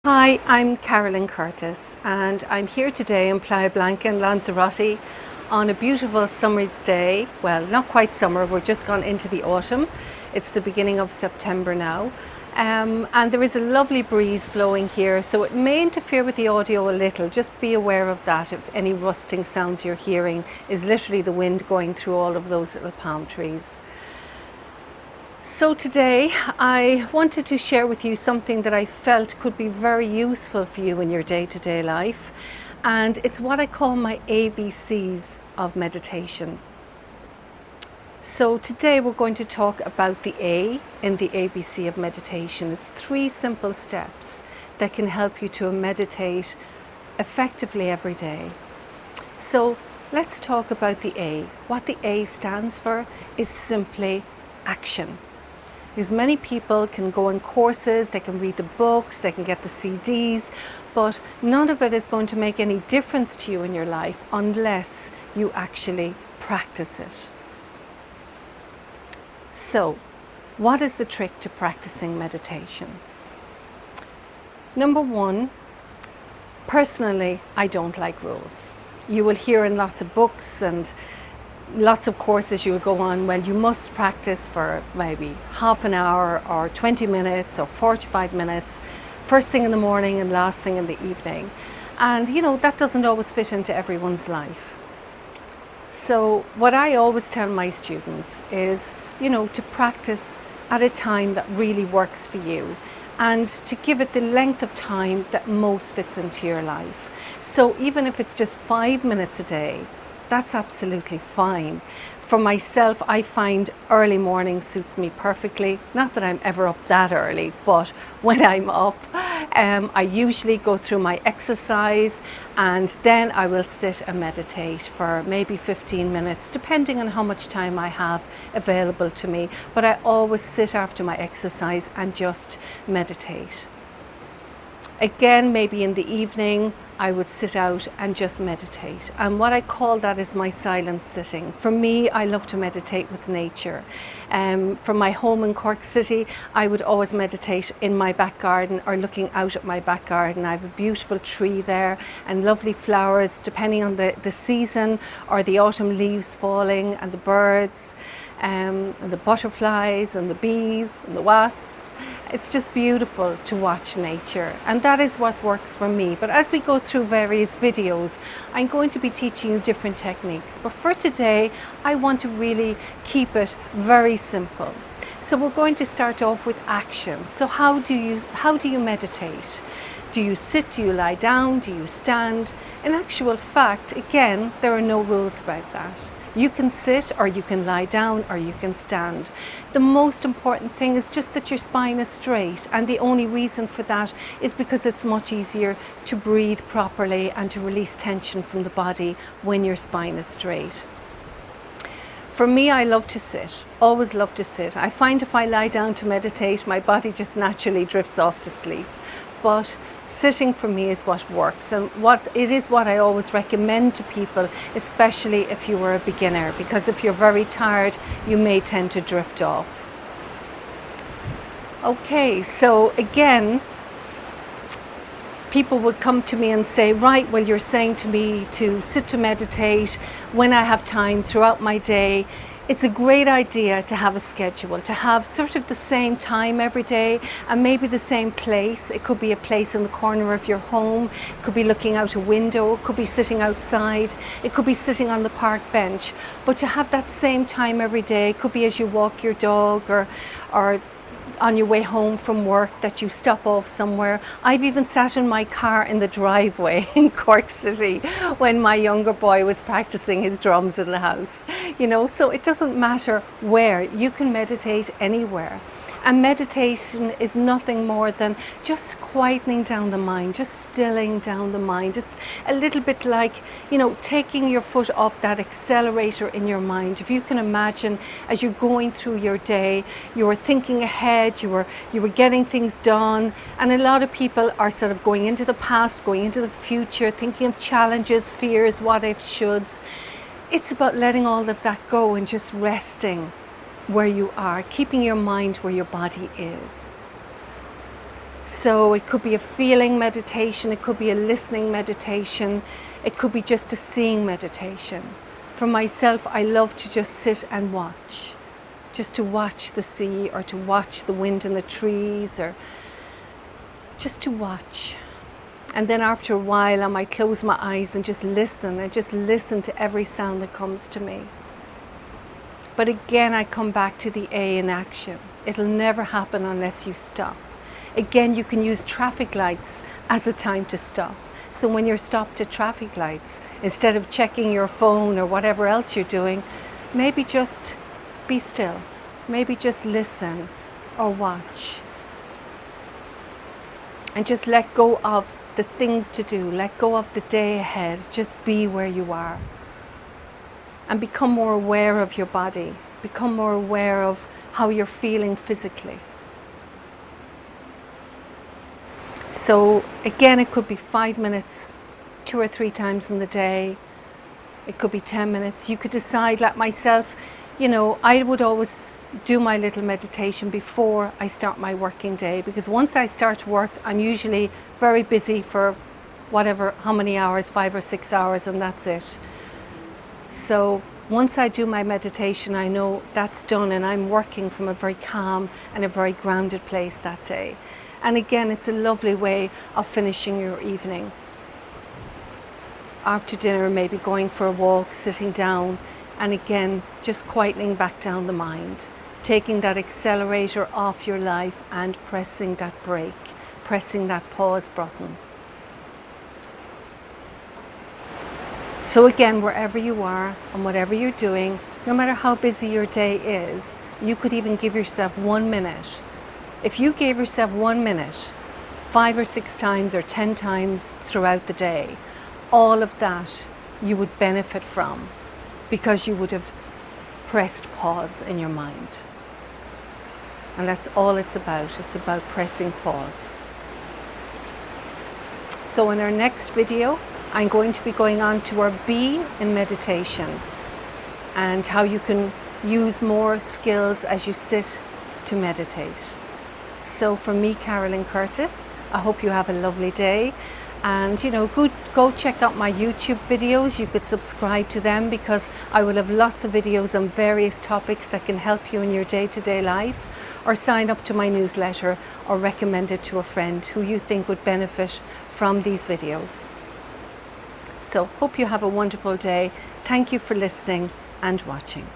Hi, I'm Carolyn Curtis and I'm here today in Playa Blanca in Lanzarote on a beautiful summer's day. Well, not quite summer, we're just gone into the autumn. It's the beginning of September now. And there is a lovely breeze flowing here, so it may interfere with the audio a little. Just be aware of that. If any rusting sounds you're hearing is literally the wind going through all of those little palm trees. So today I wanted to share with you something that I felt could be very useful for you in your day-to-day life, and it's what I call my ABCs of meditation. So today we're going to talk about the A in the ABC of meditation. It's 3 simple steps that can help you to meditate effectively every day. So let's talk about the A. What the A stands for is simply action. Because many people can go on courses, they can read the books, they can get the CDs, but none of it is going to make any difference to you in your life unless you actually practice it. So, what is the trick to practicing meditation? Number 1, personally, I don't like rules. You will hear in lots of books and lots of courses you'll go on, well, you must practice for maybe half an hour or 20 minutes or 45 minutes, first thing in the morning and last thing in the evening. And that doesn't always fit into everyone's life. So what I always tell my students is, to practice at a time that really works for you and to give it the length of time that most fits into your life. So even if it's just 5 minutes a day, that's absolutely fine. For myself, I find early morning suits me perfectly. Not that I'm ever up that early, but when I'm up, I usually go through my exercise and then I will sit and meditate for maybe 15 minutes, depending on how much time I have available to me. But I always sit after my exercise and just meditate. Again, maybe in the evening, I would sit out and just meditate. And what I call that is my silent sitting. For me, I love to meditate with nature. From my home in Cork City, I would always meditate in my back garden or looking out at my back garden. I have a beautiful tree there and lovely flowers, depending on the season, or the autumn leaves falling and the birds and the butterflies and the bees and the wasps. It's just beautiful to watch nature, and that is what works for me. But as we go through various videos, I'm going to be teaching you different techniques. But for today, I want to really keep it very simple. So we're going to start off with action. So how do you meditate? Do you sit? Do you lie down? Do you stand? In actual fact, again, there are no rules about that. You can sit, or you can lie down, or you can stand. The most important thing is just that your spine is straight, and the only reason for that is because it's much easier to breathe properly and to release tension from the body when your spine is straight. For me, I love to sit, always love to sit. I find if I lie down to meditate, my body just naturally drifts off to sleep. But sitting for me is what works, and it is what I always recommend to people, especially if you are a beginner, because if you're very tired, you may tend to drift off. Okay, so again, people would come to me and say, right, well, you're saying to me to sit to meditate when I have time throughout my day. It's a great idea to have a schedule, to have sort of the same time every day and maybe the same place. It could be a place in the corner of your home, it could be looking out a window, it could be sitting outside, it could be sitting on the park bench. But to have that same time every day, it could be as you walk your dog or on your way home from work, that you stop off somewhere. I've even sat in my car in the driveway in Cork City when my younger boy was practicing his drums in the house. So it doesn't matter where, you can meditate anywhere. And meditation is nothing more than just quietening down the mind, just stilling down the mind. It's a little bit like, taking your foot off that accelerator in your mind. If you can imagine, as you're going through your day, you were thinking ahead, you were getting things done. And a lot of people are sort of going into the past, going into the future, thinking of challenges, fears, what if, shoulds. It's about letting all of that go and just resting where you are, keeping your mind where your body is. So it could be a feeling meditation, it could be a listening meditation, it could be just a seeing meditation. For myself, I love to just sit and watch, just to watch the sea or to watch the wind in the trees, or just to watch. And then after a while, I might close my eyes and just listen to every sound that comes to me. But again, I come back to the A in action. It'll never happen unless you stop. Again, you can use traffic lights as a time to stop. So when you're stopped at traffic lights, instead of checking your phone or whatever else you're doing, maybe just be still. Maybe just listen or watch. And just let go of the things to do. Let go of the day ahead. Just be where you are. And become more aware of your body. Become more aware of how you're feeling physically. So again, it could be 5 minutes, 2 or 3 times in the day. It could be 10 minutes. You could decide, like myself, I would always do my little meditation before I start my working day, because once I start work, I'm usually very busy for how many hours, 5 or 6 hours, and that's it. So once I do my meditation, I know that's done, and I'm working from a very calm and a very grounded place that day. And again, it's a lovely way of finishing your evening. After dinner, maybe going for a walk, sitting down, and again, just quietening back down the mind, taking that accelerator off your life and pressing that brake, pressing that pause button. So again, wherever you are and whatever you're doing, no matter how busy your day is, you could even give yourself 1 minute. If you gave yourself 1 minute, 5 or 6 times or 10 times throughout the day, all of that you would benefit from, because you would have pressed pause in your mind. And that's all it's about. It's about pressing pause. So in our next video, I'm going to be going on to our B in meditation, and how you can use more skills as you sit to meditate. So from me, Carolyn Curtis, I hope you have a lovely day. And go check out my YouTube videos. You could subscribe to them, because I will have lots of videos on various topics that can help you in your day-to-day life. Or sign up to my newsletter, or recommend it to a friend who you think would benefit from these videos. So hope you have a wonderful day. Thank you for listening and watching.